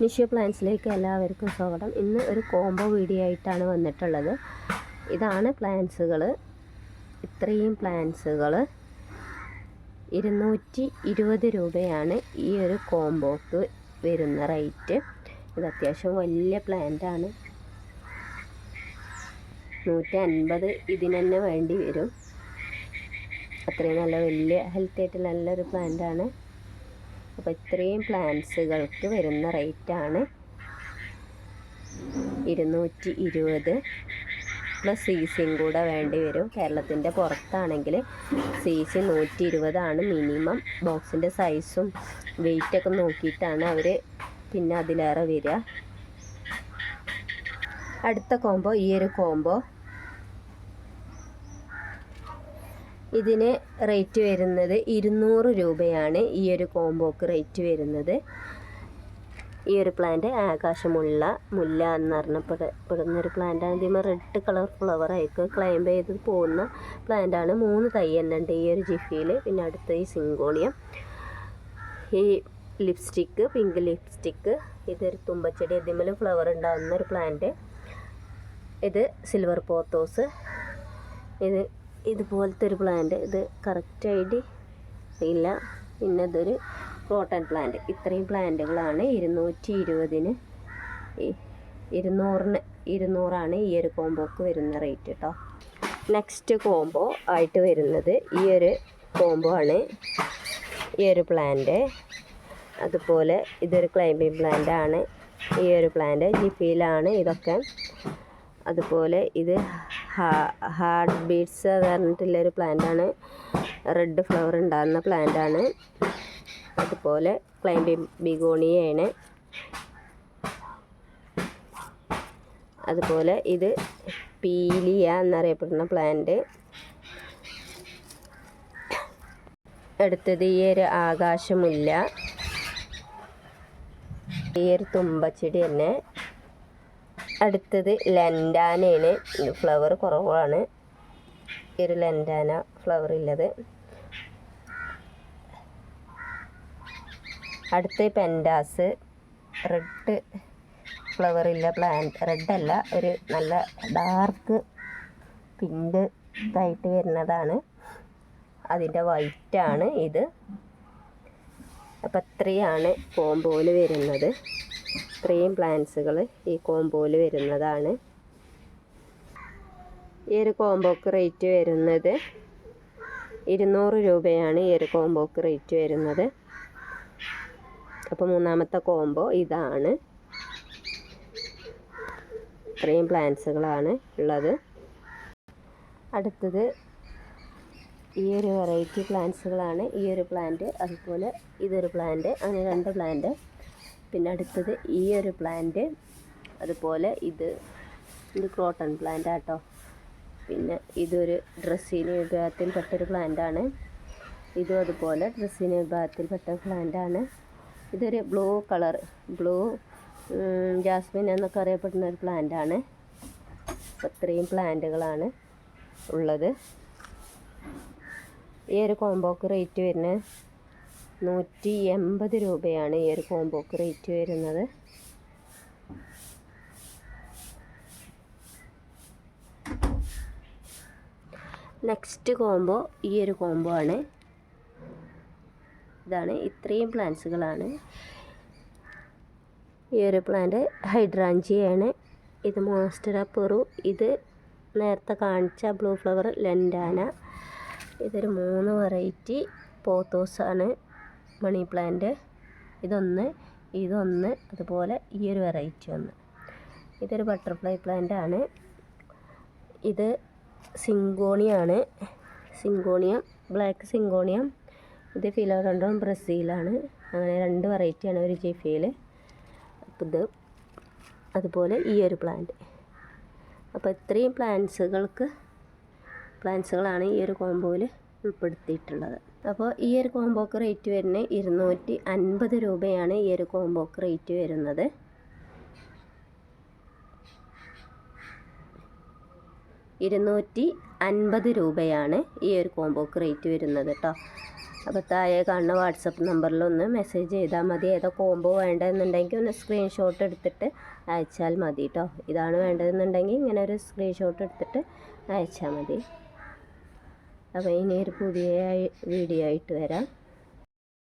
നിഷ്യ പ്ലാന്റ്സിലേക്ക് എല്ലാവർക്കും സ്വാഗതം. ഇന്ന് ഒരു കോംബോ വീഡിയോ ആയിട്ടാണ് വന്നിട്ടുള്ളത്. ഇതാണ് പ്ലാന്റ്സുകൾ. ഇത്രയും പ്ലാന്റ്സുകൾ 220 രൂപയാണ് ഈ ഒരു കോംബോക്ക് വരുന്ന റേറ്റ്. ഇത് അത്യാവശ്യം വലിയ പ്ലാന്റാണ്. 150 ഇതിന് തന്നെ വേണ്ടി വരും. അത്രയും നല്ല വലിയ ഹെൽത്തി ആയിട്ട് നല്ലൊരു പ്ലാന്റാണ്. അപ്പോൾ ഇത്രയും പ്ലാന്റ്സുകൾക്ക് വരുന്ന റേറ്റാണ് 220 പ്ലസ് സീസിയും കൂടെ വേണ്ടി വരും. കേരളത്തിൻ്റെ പുറത്താണെങ്കിൽ സീസി 120 മിനിമം. ബോക്സിൻ്റെ സൈസും വെയിറ്റൊക്കെ നോക്കിയിട്ടാണ് അവർ പിന്നെ അതിലേറെ വരിക. അടുത്ത കോംബോ ഈ ഒരു കോംബോ ഇതിന് റേറ്റ് വരുന്നത് 200 രൂപയാണ്. ഈ ഒരു കോംബോക്ക് റേറ്റ് വരുന്നത്. ഈ ഒരു പ്ലാന്റ് ആകാശമുള്ള മുല്ല എന്നറിയപ്പെടുന്നൊരു പ്ലാന്റാണ്. ഇതിന് റെഡ് കളർ ഫ്ലവറായിരിക്കും. ക്ലൈംബ് ചെയ്ത് പോകുന്ന പ്ലാന്റാണ്. 3 തൈ തന്നെ ഉണ്ട് ഈ ഒരു ജിഫിയിൽ. പിന്നെ അടുത്ത ഈ സിങ്കോണിയം, ഈ ലിപ്സ്റ്റിക്ക്, പിങ്ക് ലിപ്സ്റ്റിക്ക്, ഇതൊരു തുമ്പച്ചെടി, ഇതിന്മേൽ ഫ്ലവർ ഉണ്ടാകുന്നൊരു പ്ലാന്റ്. ഇത് സിൽവർ പോത്തോസ്, ഇതുപോലത്തെ ഒരു പ്ലാന്റ്. ഇത് കറക്റ്റായിട്ട് ഇല്ല. പിന്നെ ഇതൊരു കോട്ടൺ പ്ലാന്റ്. ഇത്രയും പ്ലാന്റുകളാണ് 220-ന് 200 ഈ ഒരു കോംബോക്ക് വരുന്ന റേറ്റ് കേട്ടോ. നെക്സ്റ്റ് കോംബോ ആയിട്ട് വരുന്നത് ഈ ഒരു കോംബോ ആണ്. ഈ ഒരു പ്ലാന്റ് അതുപോലെ ഇതൊരു ക്ലൈംബിംഗ് പ്ലാന്റ് ആണ്. ഈ ഒരു പ്ലാന്റ് ജിഫിയിലാണ് ഇതൊക്കെ. അതുപോലെ ഇത് ഹാർട്ട് ബീഡ്സ് പറഞ്ഞിട്ടുള്ളൊരു പ്ലാന്റാണ്. റെഡ് ഫ്ലവർ ഉണ്ടാകുന്ന പ്ലാന്റാണ്. അതുപോലെ ക്ലൈംബിംഗ് ബിഗോണിയാണ്. അതുപോലെ ഇത് പീലിയ എന്നറിയപ്പെടുന്ന പ്ലാന്റ്. അടുത്തത് ഈ ഒരു ആകാശമുല്ല, ഈ ഒരു തുമ്പച്ചെടി തന്നെ. അടുത്തത് ലെൻഡാനയാണ്. ഫ്ലവർ കുറവാണ് ഈ ഒരു ലെൻഡാന ഫ്ലവർ ഉള്ളത്. അടുത്ത പെൻഡാസ്, റെഡ് ഫ്ലവർ ഇല്ല പ്ലാന്റ്. റെഡല്ല, ഒരു നല്ല ഡാർക്ക് പിങ്ക് ആയിട്ട് വരുന്നതാണ്. അതിൻ്റെ വൈറ്റാണ് ഇത്. അപ്പം ഇത്രയാണ് കോംബോയിൽ വരുന്നത്. ഇത്രയും പ്ലാന്റ്സുകൾ ഈ കോംബോയിൽ വരുന്നതാണ്. ഈ ഒരു കോംബോക്ക് റേറ്റ് വരുന്നത് 200 രൂപയാണ് ഈ ഒരു കോംബോക്ക് റേറ്റ് വരുന്നത്. അപ്പോൾ മൂന്നാമത്തെ കോംബോ ഇതാണ്. ഇത്രയും പ്ലാന്റ്സുകളാണ് ഉള്ളത്. അടുത്തത് ഈ ഒരു വെറൈറ്റി പ്ലാന്റ്സുകളാണ്. ഈ ഒരു പ്ലാന്റ്, അതുപോലെ ഇതൊരു പ്ലാന്റ്, അങ്ങനെ 2 പ്ലാന്റ്. പിന്നെ അടുത്തത് ഈ ഒരു പ്ലാന്റ്, അതുപോലെ ഇത് ക്രോട്ടൺ പ്ലാന്റ് ആട്ടോ. പിന്നെ ഇതൊരു ഡ്രസ്സിന് വിഭാഗത്തിൽപ്പെട്ടൊരു പ്ലാന്റാണ്. ഇതും അതുപോലെ ഡ്രസ്സിന് വിഭാഗത്തിൽപ്പെട്ട പ്ലാന്റാണ്. ഇതൊരു ബ്ലൂ കളർ, ബ്ലൂ ജാസ്മിൻ എന്നൊക്കെ അറിയപ്പെടുന്ന ഒരു പ്ലാന്റാണ്. ഇത്രയും പ്ലാന്റുകളാണ് ഉള്ളത്. ഈ ഒരു കോംബോക്ക് റേറ്റ് വരുന്നത് 180 രൂപയാണ് ഈ ഒരു കോംബോക്ക് റേറ്റ് വരുന്നത്. നെക്സ്റ്റ് കോംബോ ഈ ഒരു കോംബോ ആണ്. ഇതാണ്. ഇത്രയും പ്ലാന്റ്സുകളാണ്. ഈ ഒരു പ്ലാന്റ് ഹൈഡ്രാഞ്ചിയാണ്. ഇത് മോൺസ്റ്റർ പെറു, ഇത് നേരത്തെ കാണിച്ച ബ്ലൂ ഫ്ലവർ ലെൻഡാന. ഇതൊരു 3 വെറൈറ്റി പോത്തോസാണ്. മണി പ്ലാന്റ് ഇതൊന്ന്, അതുപോലെ ഈ ഒരു വെറൈറ്റി ഒന്ന്. ഇതൊരു ബട്ടർഫ്ലൈ പ്ലാന്റ് ആണ്. ഇത് സിങ്കോണിയാണ്. Syngonium, black syngonium. ഇത് ഫിലോഡൻഡ്രോൺ ബ്രസീലാണ്. അങ്ങനെ 2 വെറൈറ്റിയാണ് ഒരു ജിഫിയിൽ. അപ്പോൾ ഇത് അതുപോലെ ഈ ഒരു പ്ലാന്റ്. അപ്പോൾ ഇത്രയും പ്ലാന്റ്സുകളാണ് ഈ ഒരു കോംബോയിൽ ഉൾപ്പെടുത്തിയിട്ടുള്ളത്. അപ്പോൾ ഈ ഒരു കോംബോക്ക് റേറ്റ് വരുന്നത് 250 രൂപയാണ് ഈ ഒരു കോംബോക്ക് റേറ്റ് വരുന്നത്. $250 രൂപയാണ് ഈ ഒരു കോംബോക്ക് റേറ്റ് വരുന്നത് കേട്ടോ. അപ്പോൾ താഴെ കാണുന്ന വാട്സപ്പ് നമ്പറിലൊന്ന് മെസ്സേജ് ചെയ്താൽ മതി. ഏതാ കോംബോ വേണ്ടതെന്നുണ്ടെങ്കിൽ ഒന്ന് സ്ക്രീൻഷോട്ട് എടുത്തിട്ട് അയച്ചാൽ മതി കേട്ടോ. ഇതാണ് വേണ്ടതെന്നുണ്ടെങ്കിൽ ഇങ്ങനെ ഒരു സ്ക്രീൻഷോട്ട് എടുത്തിട്ട് അയച്ചാൽ മതി. അപ്പോൾ ഇനി ഒരു പുതിയ വീഡിയോ ആയിട്ട് വരാം.